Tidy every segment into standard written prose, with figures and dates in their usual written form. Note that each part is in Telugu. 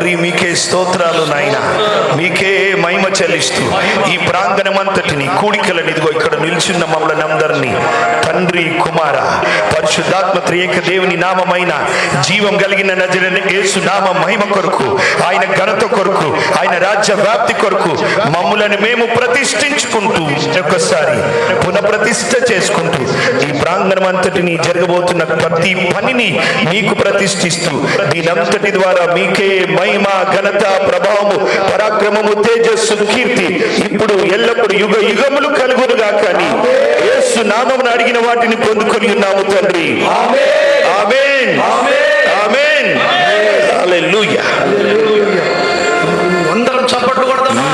తండ్రి మీకే స్తోత్రాలు నాయన, మీకే మహిమ చెల్లిస్తూ ఈ ప్రాంగణమంతటిని కూడికలను ఇదిగో ఇక్కడ నిల్చున్న మమ్మల్ని అందరినీ తండ్రి కుమార పరిశుద్ధాత్మ త్రియేక దేవుని నామమైన జీవం కలిగిన నజరేయుడైన యేసు నామ మహిమ కొరకు, ఆయన ఘనత కొరకు, ఆయన రాజ్య వ్యాప్తి కొరకు మమ్ములను మేము ప్రతిష్ఠించుకుంటూ ఒక్కసారి పునఃప్రతిష్ఠ చేసుకుంటూ ఈ ప్రాంగణం అంతటిని జరగబోతున్న ప్రతి పనిని మీకు ప్రతిష్ఠిస్తూ దీనంతటి ద్వారా మీకే మహిమ ఘనత ప్రభావము పరాక్రమము తేజస్సు కీర్తి ఇప్పుడు ఎల్లప్పుడు యుగ యుగములు కలుగునుగా. కానీ యేసు నామమున అడిగిన వాటిని పొందుకొని ఉన్నాము తండ్రి. ఆమేన్, ఆమేన్, హల్లెలూయా. అందరం చప్పట్లు కొడదామా?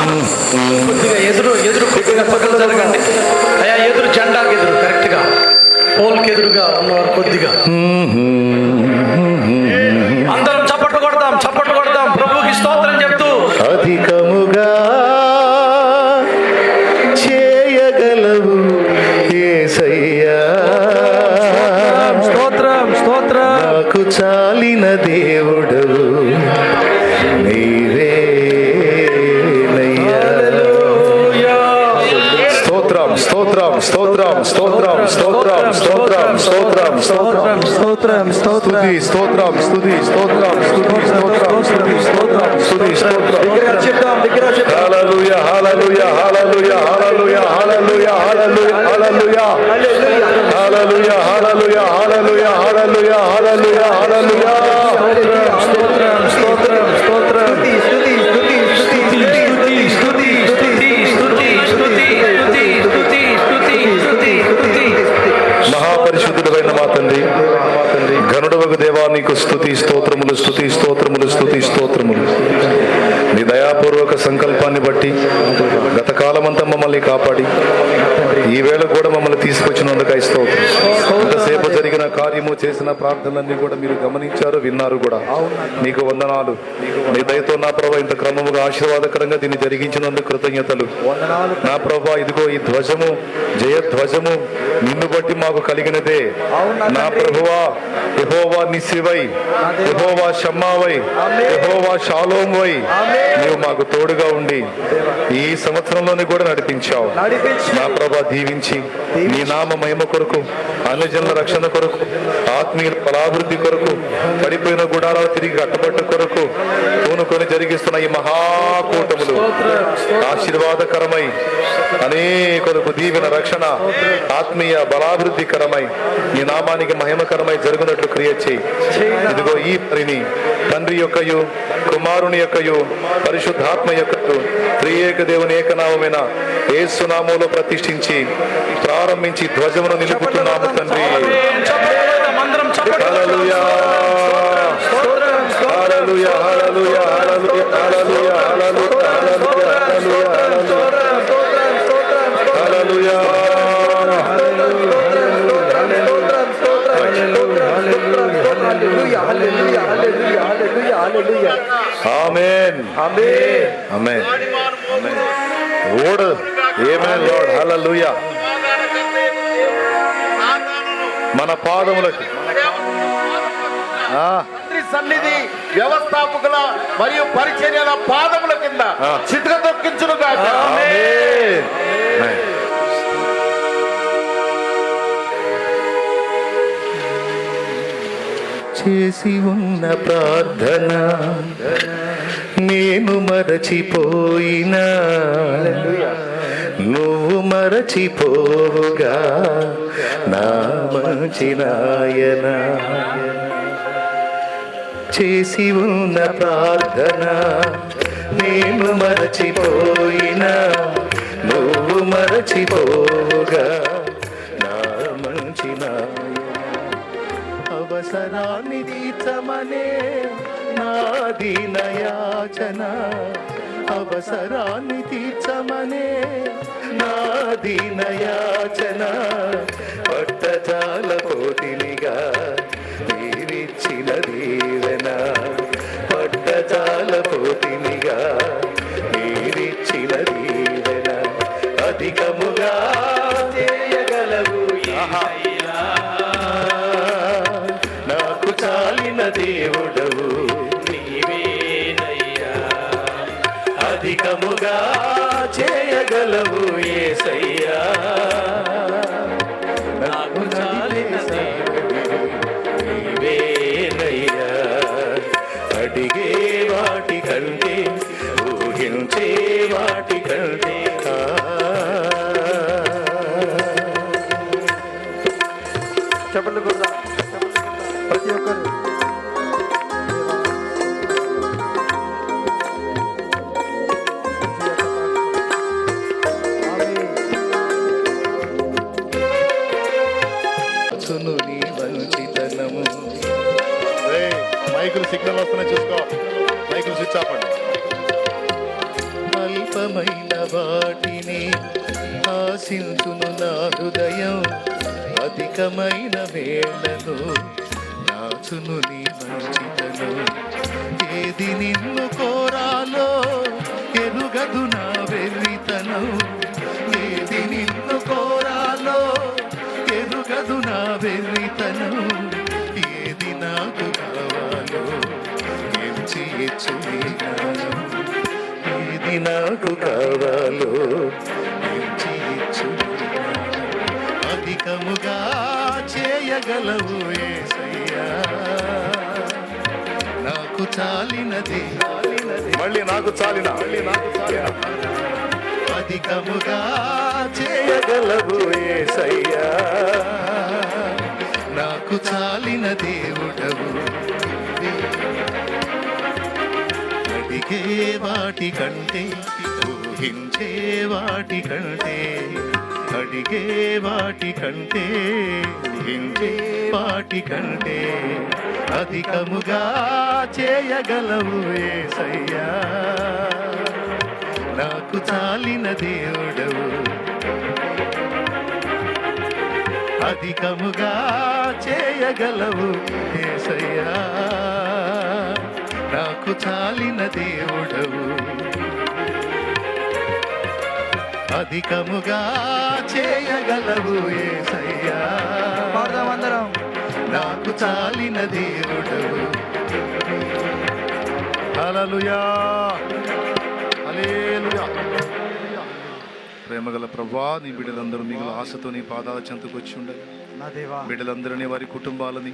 కొద్దిగా ఎదురు కొద్దిగా పక్కన జరగండి అయ్యా. ఎదురు జెండాకి ఎదురు, కరెక్ట్ గా పోల్కి ఎదురుగా ఉన్నవారు కొద్దిగా. అందరం చప్పట్లు కొడదాం, చప్పట్లు కొడదాం, ప్రభువుకి స్తోత్రం చెప్తూ. అధికముగా చేయగలవు యేసయ్యా, స్తోత్రం స్తోత్రం. నాకు చాలిన దేవుడవు నీవేనయ్యా. స్తోత్రం స్తోత్రం స్తోత్రం స్తోత్రం స్తోత్రం స్తోత్రం స్తోత్రం స్తోత్రం స్తోత్రం స్తోత్రం స్తోత్రం స్తుతి స్తోత్రం స్తుతి స్తోత్రం స్తుతి స్తోత్రం స్తుతి స్తోత్రం. హల్లెలూయా హల్లెలూయా హల్లెలూయా హల్లెలూయా హల్లెలూయా హల్లెలూయా హల్లెలూయా హల్లెలూయా హల్లెలూయా హల్లెలూయా హల్లెలూయా హల్లెలూయా హల్లెలూయా. స్తోత్రం స్తోత్రం స్తోత్రం. స్తుతి స్తుతి స్తుతి స్తుతి స్తుతి స్తుతి స్తుతి స్తుతి స్తుతి స్తుతి స్తుతి స్తుతి స్తుతి. మహాపరిశుద్ధుడైన మా తండ్రి, ఘనుడవగు దేవా నీకు స్తుతి స్తోత్రములు స్తుతి స్తోత్రములు స్తుతి స్తోత్రములు. నీ దయాపూర్వక సంకల్పాన్ని బట్టి గత కాలమంతా మమ్మల్ని కాపాడి ఈ వేళ కూడా మమ్మల్ని తీసుకొచ్చినందుకు స్తోత్రం. ఇంతసేపు జరిగిన కార్యము, చేసిన ప్రార్థనలన్నీ కూడా మీరు గమనించారు, విన్నారు కూడా. నీకు వందనాలు. నీ దయతో నా ప్రభా ఇంత క్రమముగా ఆశీర్వాదకరంగా దీన్ని జరిగించినందుకు కృతజ్ఞతలు. నా ప్రభా ఇదిగో ఈ ధ్వజము, జయధ్వజము నిన్ను బట్టి మాకు కలిగినదే. నా ప్రభువా యెహోవా నిస్సివై, యెహోవా షమ్మావై, యెహోవా షాలోమ్ వై నీవు మాకు తోడుగా ఉండి ఈ సంవత్సరంలోనే కూడా నడిపించావు. నా ప్రభా దీవించి నీ నామ మహిమ కొరకు, అన్యజనుల రక్షణ కొరకు, ఆత్మీయ ఫలాభివృద్ధి కొరకు, పడిపోయిన గుడారాలు తిరిగి కట్టబట్ట కొరకు పూనుకొని జరిగిస్తున్న ఈ మహాకూటములు ఆశీర్వాదకరమై అనేకులకు దీవెన, రక్షణ, ఆత్మీయ బలాభివృద్ధికరమై నీ నామానికి మహిమకరమై జరుగునట్లు క్రియ చేయి. ఇదిగో ఈ పనిని తండ్రి యొక్కయు, కుమారుని యొక్కయు, పరిశుద్ధాత్మ యొక్కయు, త్రియేక దేవుని ఏకనామమైన యేసు నామములో ప్రతిష్ఠించి ప్రారంభించి ధ్వజమును నిలుపుతున్నాము తండ్రి. హల్లెలూయా హల్లెలూయా హల్లెలూయా హల్లెలూయా హల్లెలూయా హల్లెలూయా హల్లెలూయా. ఆమేన్ ఆమేన్ ఆమేన్. ఓడ్ ఆమేన్ లార్డ్. హల్లెలూయా. మన పాదములకు సన్నిధి వ్యవస్థాపకుల మరియు పరిచర్యల పాదముల కింద చిత్ర దొక్కించునుగా. చేసి ఉన్న ప్రార్థన నేను మరచిపోయినా, నువ్వు మరచిపోవుగా నా మంచి నాయన. చేసి ఉన్న ప్రార్థన నేను మరచిపోయినా, నువ్వు మరచిపోవుగా నా మంచి నాయన. అవసరాన్ని తీర్చమనే నా దీనయాచన, అవసరాన్ని తీర్చమనే నా దీనయాచన. పట్టజాల పోతినిగా మీరిచ్చిన దీవెన, పట్టజాల పోతినిగా మీరిచ్చిన దీవెన. అధికముగా చేయగలవు నాకు చాలిన దేవుడవు నీవేనయ్యా. అధికముగా చేయగలవు యేసయ్యా, నాకు చాలినది నీవేనయ్యా. అడిగే వాటి కంటే ఊహించే వాటి కంటే చెప్పండి కూడా ప్రతి ఒక్కరు చును నీ మంచితనము. మైకులు సిగ్నల్ వస్తున్నాయి చూసుకో, మైకులు స్విచ్ ఆపండి. అల్పమైన వాటిని ఆశించును నా హృదయం, అధికమైన వేళను నాచును నీ మంచితనం. ఏది నిన్ను కోరాలో ఎరుగదు నా వెర్రితనం, ఏది నిన్ను కోరాలో ఎరుగదు నా వెర్రితనం. ఏది నాకు కావాలో ఎంచి ఇచ్చు నీ జ్ఞానం, ఏది నాకు కావాలో ఎంచి ఇచ్చు నీ జ్ఞానం. అధికముగా చేయగలవు యేసయ్యా, నాకు చాలినది. మళ్ళీ నాకు చాలిన అధికముగా చేయగలవు యేసయ్యా, నాకు చాలిన దేవుడవు. అడిగే వాటి కంటే ఊహించే వాటి కంటే, అడిగే వాటి కంటే ఊహించే వాటి కంటే అధికముగా చేయగలవు యేసయ్యా, నాకు చాలిన దేవుడవు. అధికముగా చేయగలవు యేసయ్యా, నాకు చాలిన దేవుడవు. అధికముగా చేయగలవు యేసయ్యా, పాడదామందరం. నాకు చాలిన దేవుడవు. హల్లెలూయా, హల్లెలూయా. ప్రేమగల ప్రభువా, నీ బిడ్డలందరూ మిగులు ఆశతో నీ పాదాల చెంతకు వచ్చి ఉండగా నా దేవా, బిడ్డలందరినీ, వారి కుటుంబాలని,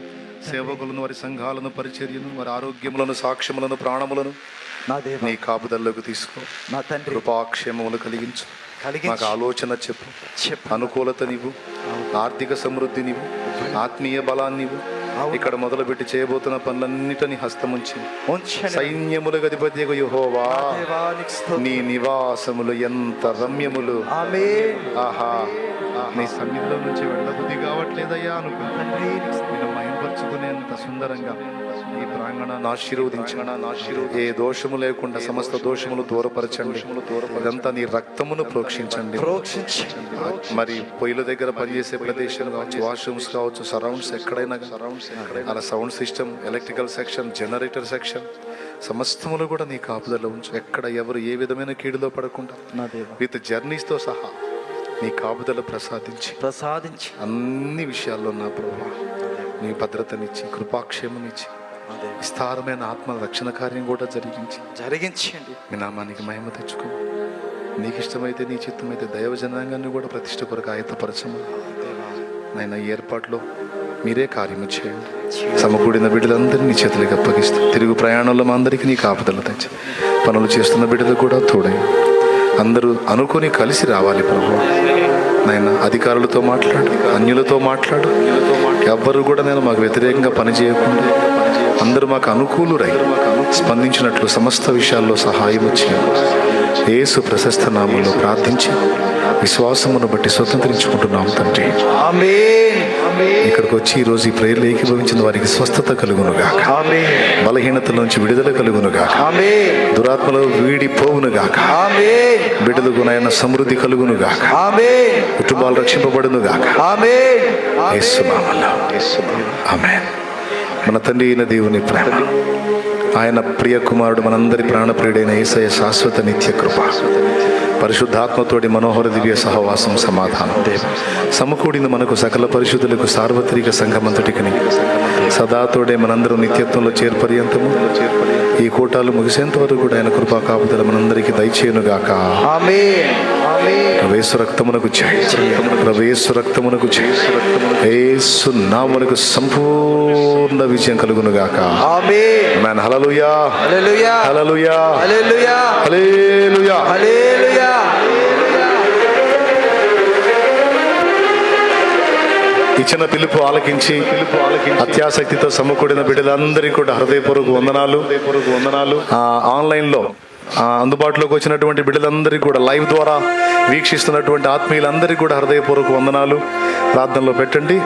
సేవకులను, వారి సంఘాలను, పరిచర్యను, వారి ఆరోగ్యములను, సాక్ష్యములను, ప్రాణములను నా దేవా, నీ కాపుదల్లోకి తీసుకో. నా తండ్రి కృపాక్షేమములు కలిగించు. మాకు ఆలోచన చెప్పు, అనుకూలత నీవు, ఆర్థిక సమృద్ధి నీవు, ఆత్మీయ బలాన్ని నీవు. ఇక్కడ మొదలుపెట్టి చేయబోతున్న పనులన్నిటిని హస్తముంచి సైన్యముల అధిపతి యెహోవా, నీ నివాసములు ఎంత రమ్యములు. ఆహా, నీ సన్నిధిలో నుంచి వెళ్ళబుద్ధి కావట్లేదయ్యా అనుకుంటా. నేను మహింపరచుకునేంత సుందరంగా ఈ ప్రాంగణాన్ని ఆశీర్వదించండి. ఏ దోషము లేకుండా సమస్త దోషములు దూరపరచండి. అదంతా నీ రక్తమును ప్రోక్షించండి. మరి పొయ్యిల దగ్గర పనిచేసే ప్రదేశాలు కావచ్చు, వాష్రూమ్స్ కావచ్చు, సరౌండ్స్ ఎక్కడైనా అలా sound system, electrical section, generator section సమస్తములు కూడా నీ కాపుదల ఉంచు. ఎక్కడ ఎవరు ఏ విధమైన కీడులో పడకుండా విత్ జర్నీస్తో సహా నీ కాపుదల ప్రసాదించి అన్ని విషయాల్లో నా ప్రభువా నీ భద్రతనిచ్చి, కృపాక్షేమనిచ్చి, విస్తారమైన ఆత్మ రక్షణ కార్యం కూడా జరిగించండి. మీ నామానికి మహిమ తెచ్చుకో. నీకు ఇష్టమైతే, నీ చిత్తమైతే దైవ జనాంగాన్ని కూడా ప్రతిష్ఠ కొరకు ఆయత్తపరచము. నాయన, ఈ ఏర్పాట్లో మీరే కార్యము చేయండి. సమకూడిన బిడ్డలందరినీ నీ చేతులకు అప్పగిస్తూ, తిరుగు ప్రయాణంలో మా అందరికీ నీ కాపుదల తెచ్చి, పనులు చేస్తున్న బిడ్డలకు కూడా తోడై అందరూ అనుకొని కలిసి రావాలి ప్రభు. నాయన, అధికారులతో మాట్లాడు, అన్యులతో మాట్లాడు. ఎవ్వరు కూడా నేను మాకు వ్యతిరేకంగా పనిచేయకుండా అందరూ మాకు అనుకూలురై స్పందించినట్లు సమస్త విషయాల్లో సహాయం చేయండి. యేసు ప్రశస్త నామంలో ప్రార్థించి విశ్వాసమును బట్టి స్వతంత్రించుకుంటున్నాం తండ్రి. ఇక్కడికి వచ్చి ఈరోజు ఈ ప్రేయర్లు ఏకీభవించిన వారికి స్వస్థత కలుగునుగాక, బలహీనతల నుంచి విడుదల కలుగునుగాక, దురాత్మలో వీడిపోవునుగాక, బిడ్డలకు నాయన సమృద్ధి కలుగునుగాక, కుటుంబాలు రక్షింపబడునుగాక. యేసు నామములో ఆమేన్. మన తండ్రి అయిన దేవుని ప్రేమ, ఆయన ప్రియ కుమారుడు, మనందరి ప్రాణప్రియుడైన యేసయ్య శాశ్వత నిత్య కృప, పరిశుద్ధాత్మతోటి మనోహర దివ్య సహవాసం, సమాధానం సమకూడిన మనకు సకల పరిశుద్ధులకు సార్వత్రిక సంఘమంతటికి సదాతోడే మనందరం నిత్యత్వంలో చేర్పర్యంతము ఈ కూటాలు ముగిసేంత వరకు కూడా ఆయన కృపా కాపుదల మనందరికీ దయచేయునుగాక. ఆమేన్. ఆమేన్. యేసు రక్తమునకు జై. యేసు రక్తమునకు జై. యేసు నామమునకు సంపూర్ణ విజయం కలుగునుగాక. ఆమేన్. ఆమేన్. హల్లెలూయా. హల్లెలూయా. హల్లెలూయా. హల్లెలూయా. హల్లెలూయా. హల్లెలూయా. ఇచ్చిన పిలుపు ఆలకించి అత్యాసక్తితో సమకూడిన బిడ్డలందరికీ కూడా హృదయపూర్వక వందనాలు. ఆన్లైన్లో అందుబాటులోకి వచ్చినటువంటి బిడ్డలందరికీ కూడా లైవ్ ద్వారా వీక్షిస్తున్నటువంటి ఆత్మీయులందరికీ కూడా హృదయపూర్వక వందనాలు. ప్రార్థనలో పెట్టండి.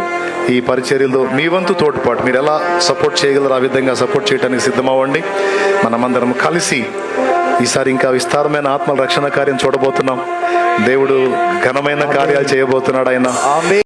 ఈ పరిచర్యలో మీ వంతు తోడ్పాటు మీరు ఎలా సపోర్ట్ చేయగలరు, ఆ విధంగా సపోర్ట్ చేయడానికి సిద్ధమవ్వండి. మనమందరం కలిసి ఈసారి ఇంకా విస్తారమైన ఆత్మల రక్షణ కార్యం చూడబోతున్నాం. దేవుడు ఘనమైన కార్యాలు చేయబోతున్నాడు ఆయన. ఆమేన్.